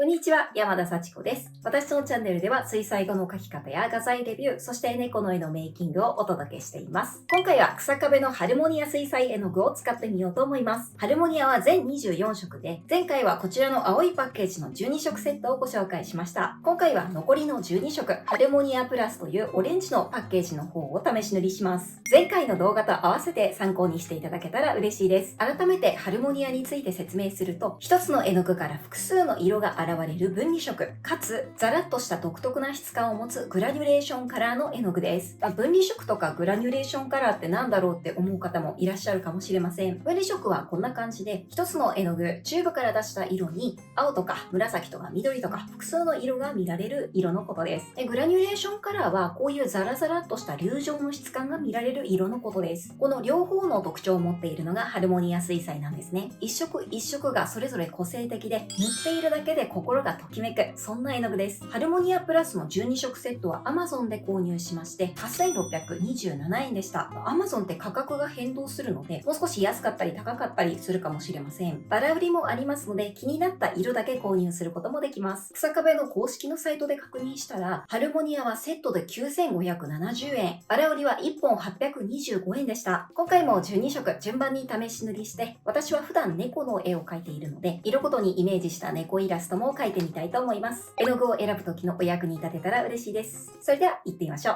こんにちは、山田幸子です。私のチャンネルでは水彩画の描き方や画材レビュー、そして猫の絵のメイキングをお届けしています。今回は草壁のハルモニア水彩絵の具を使ってみようと思います。ハルモニアは全24色で、前回はこちらの青いパッケージの12色セットをご紹介しました。今回は残りの12色、ハルモニアプラスというオレンジのパッケージの方を試し塗りします。前回の動画と合わせて参考にしていただけたら嬉しいです。改めてハルモニアについて説明すると、一つの絵の具から複数の色が現れる分離色、かつザラッとした独特な質感を持つグラニュレーションカラーの絵の具です。分離色とかグラニュレーションカラーって何だろうって思う方もいらっしゃるかもしれません。分離色はこんな感じで、一つの絵の具、チューブから出した色に青とか紫とか緑とか複数の色が見られる色のことです。グラニュレーションカラーはこういうザラザラっとした粒状の質感が見られる色のことです。この両方の特徴を持っているのがハルモニア水彩なんですね。一色一色がそれぞれ個性的で、塗っているだけで心がときめく、そんな絵の具です。ハルモニアプラスの12色セットは Amazon で購入しまして、8627円でした。Amazon って価格が変動するので、もう少し安かったり高かったりするかもしれません。バラ売りもありますので、気になった色だけ購入することもできます。草壁の公式のサイトで確認したら、ハルモニアはセットで9570円、バラ売りは1本825円でした。今回も12色順番に試し塗りして、私は普段猫の絵を描いているので、色ごとにイメージした猫イラストも描いてみたいと思います。絵の具を選ぶ時のお役に立てたら嬉しいです。それでは行ってみましょう。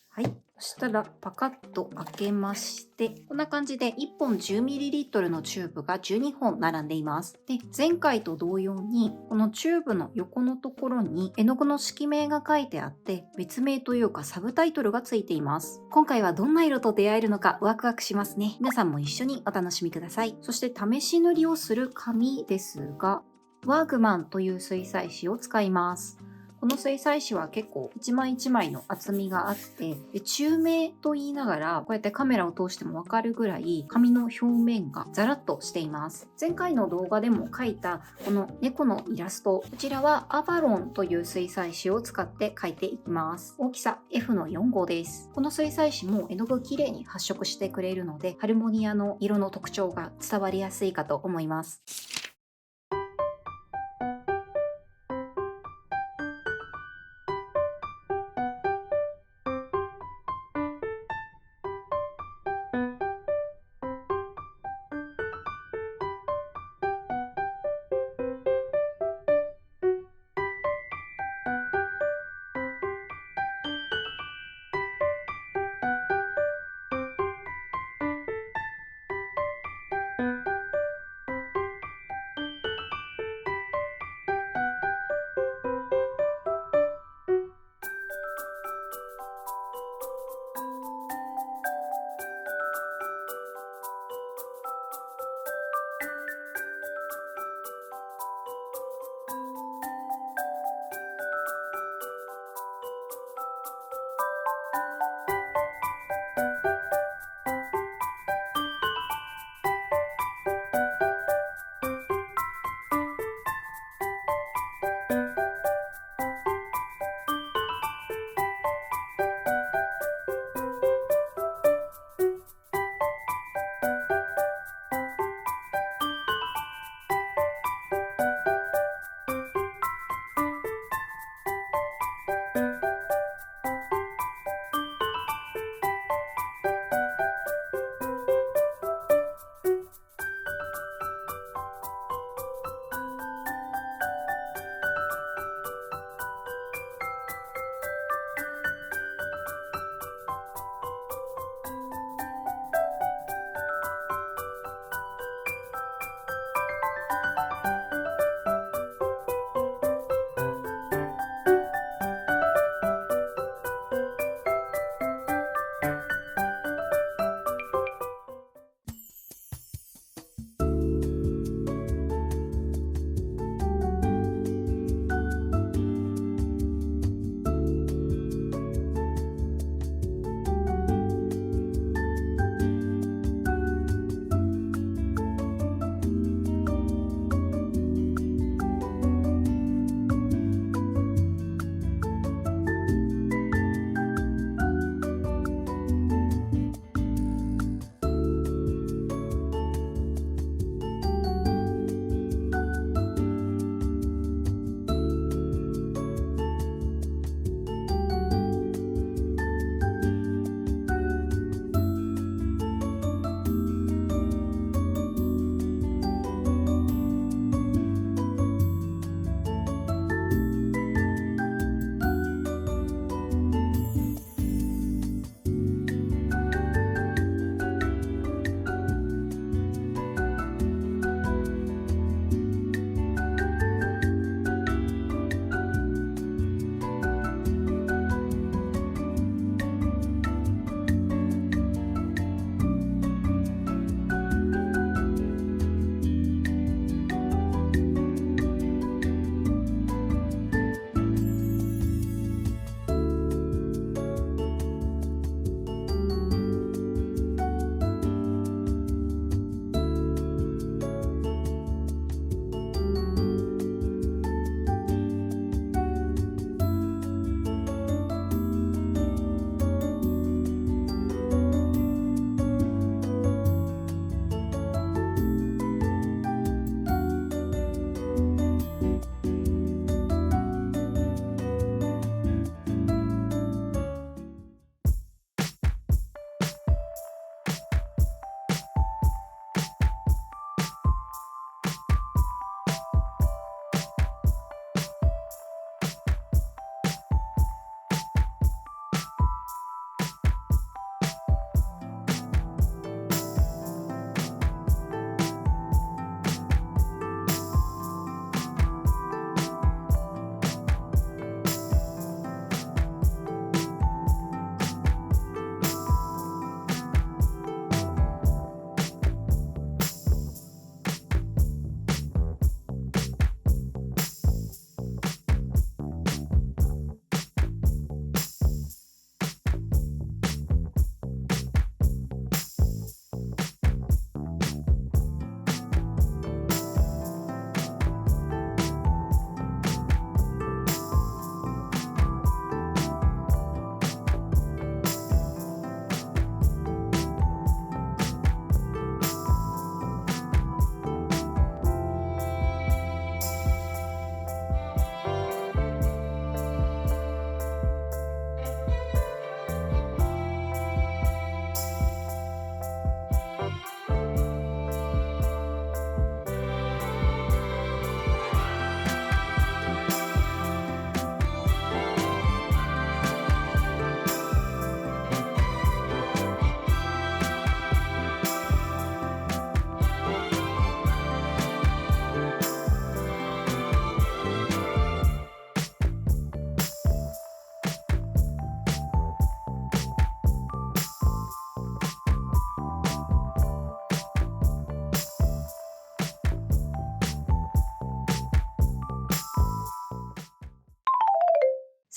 はい。そしたらパカッと開けまして、こんな感じで1本 10ml のチューブが12本並んでいます。で、前回と同様に、このチューブの横のところに絵の具の色名が書いてあって、別名というかサブタイトルがついています。今回はどんな色と出会えるのかワクワクしますね。皆さんも一緒にお楽しみください。そして試し塗りをする紙ですが、ワーグマンという水彩紙を使います。この水彩紙は結構一枚一枚の厚みがあって、中明と言いながらこうやってカメラを通してもわかるぐらい紙の表面がザラッとしています。前回の動画でも描いたこの猫のイラスト、こちらはアバロンという水彩紙を使って描いていきます。大きさ F の4号です。この水彩紙も絵の具きれいに発色してくれるので、ハルモニアの色の特徴が伝わりやすいかと思います。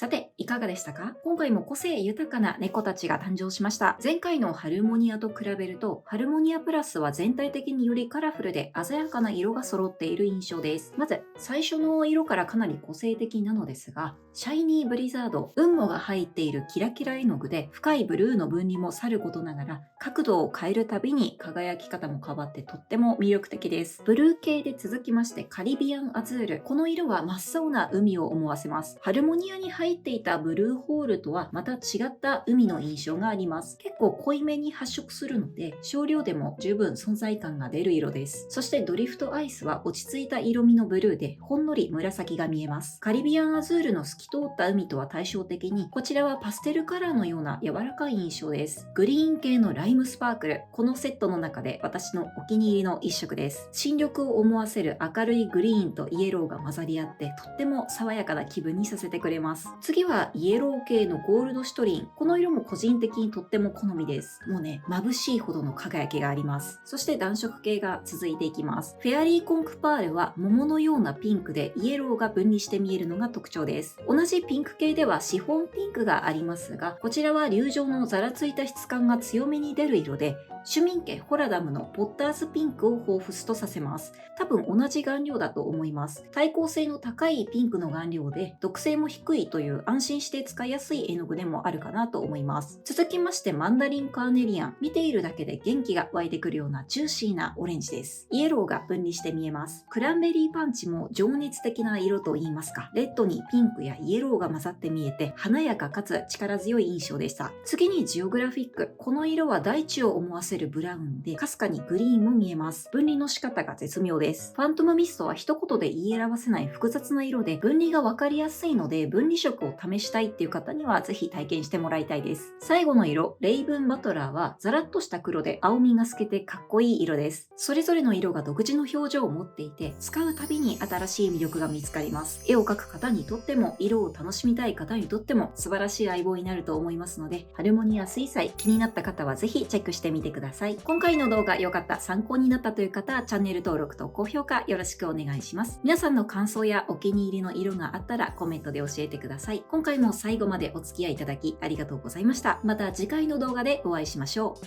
さて、いかがでしたか？今回も個性豊かな猫たちが誕生しました。前回のハルモニアと比べると、ハルモニアプラスは全体的によりカラフルで鮮やかな色が揃っている印象です。まず、最初の色からかなり個性的なのですが、シャイニーブリザード、雲母が入っているキラキラ絵の具で、深いブルーの分離もさることながら、角度を変えるたびに輝き方も変わってとっても魅力的です。ブルー系で続きまして、カリビアンアズール。この色は真っ青な海を思わせます。ハルモニアに入っていたブルーホールとはまた違った海の印象があります。結構濃いめに発色するので、少量でも十分存在感が出る色です。そしてドリフトアイスは落ち着いた色味のブルーで、ほんのり紫が見えます。カリビアンアズールの透き通った海とは対照的に、こちらはパステルカラーのような柔らかい印象です。グリーン系のライムスパークル。このセットの中で私のお気に入りの一色です。新緑を思わせる明るいグリーンとイエローが混ざり合って、とっても爽やかな気分にさせてくれます。次はイエロー系のゴールドシトリン。この色も個人的にとっても好みです。もうね、眩しいほどの輝きがあります。そして暖色系が続いていきます。フェアリーコンクパールは桃のようなピンクでイエローが分離して見えるのが特徴です。同じピンク系ではシフォンピンクがありますが、こちらは流状のざらついた質感が強めに出る色で、シュミンケホラダムのポッターズピンクを彷彿とさせます。多分同じ顔料だと思います。耐候性の高いピンクの顔料で、毒性も低いという安心して使いやすい絵の具でもあるかなと思います。続きましてマンダリンカーネリアン。見ているだけで元気が湧いてくるようなジューシーなオレンジです。イエローが分離して見えます。クランベリーパンチも情熱的な色と言いますか、レッドにピンクやイエローが混ざって見えて華やかかつ力強い印象でした。次にジオグラフィック。この色は大地を思わせるブラウンで、かすかにグリーンも見えます。分離の仕方が絶妙です。ファントムミストは一言で言い表せない複雑な色で、分離がわかりやすいので、分離色を試したいっていう方にはぜひ体験してもらいたいです。最後の色、レイブンバトラーはザラッとした黒で青みが透けてかっこいい色です。それぞれの色が独自の表情を持っていて、使うたびに新しい魅力が見つかります。絵を描く方にとっても、色を楽しみたい方にとっても素晴らしい相棒になると思いますので、ハルモニア水彩気になった方はぜひチェックしてみてください。今回の動画良かった、参考になったという方はチャンネル登録と高評価よろしくお願いします。皆さんの感想やお気に入りの色があったらコメントで教えてください。今回も最後までお付き合いいただきありがとうございました。また次回の動画でお会いしましょ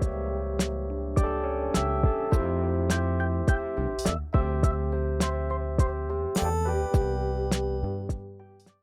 う。